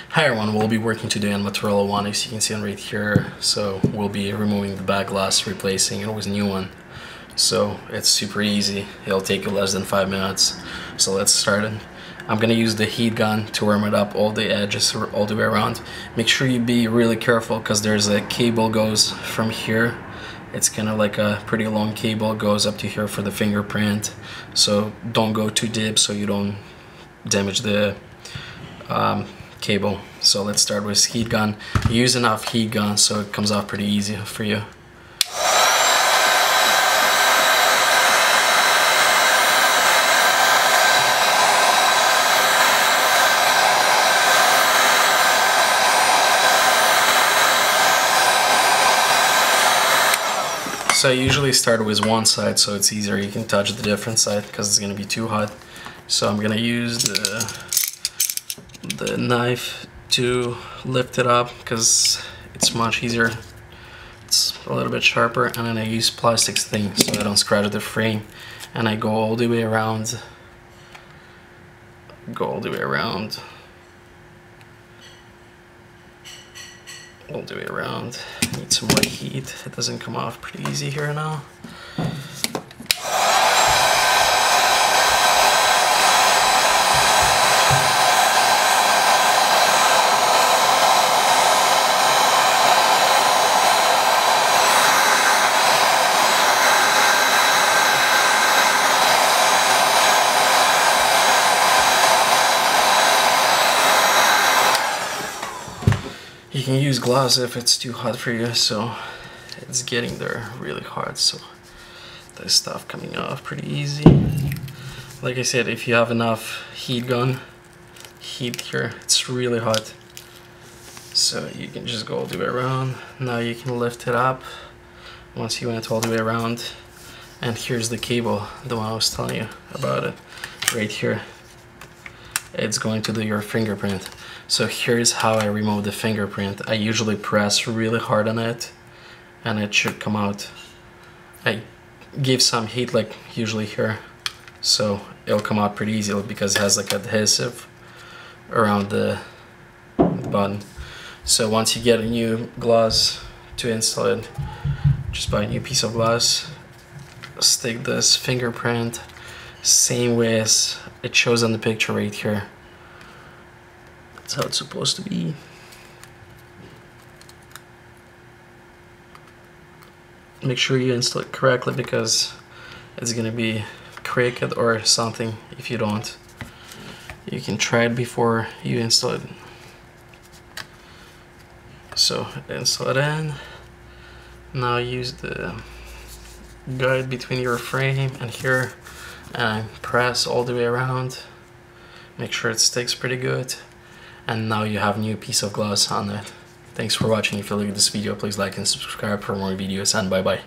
Hi everyone, we'll be working today on Motorola One, as you can see on right here. So we'll be removing the back glass, replacing it with a new one. So it's super easy, it'll take you less than 5 minutes. So let's start it. I'm gonna use the heat gun to warm it up all the edges, all the way around. Make sure you be really careful because there's a cable goes from here. It's kind of like a pretty long cable, goes up to here for the fingerprint. So don't go too deep so you don't damage the cable. So let's start with heat gun. Use enough heat gun so it comes off pretty easy for you. So I usually start with one side so it's easier. You can touch the different side because it's going to be too hot. So I'm going to use the knife to lift it up because it's much easier. It's a little bit sharper, and then I use plastic thing so I don't scratch the frame, and I go all the way around. All the way around. Need some more heat. It doesn't come off pretty easy here now. You can use gloves if it's too hot for you, so it's getting there really hard, so this stuff coming off pretty easy. Like I said, if you have enough heat here, it's really hot. So you can just go all the way around. Now you can lift it up once you went all the way around. And here's the cable, the one I was telling you about it, right here. It's going to do your fingerprint. So here's how I remove the fingerprint. I usually press really hard on it and it should come out. I give some heat, like usually here, so it'll come out pretty easily because it has like adhesive around the button. So once you get a new glass to install it, just buy a new piece of glass, stick this fingerprint same way as it shows on the picture right here. That's how it's supposed to be. Make sure you install it correctly because it's gonna be crooked or something if you don't. You can try it before you install it. So install it in. Now use the guide between your frame and here and press all the way around. Make sure it sticks pretty good. And now you have a new piece of glass on it. Thanks for watching. If you like this video, please like and subscribe for more videos, and bye bye.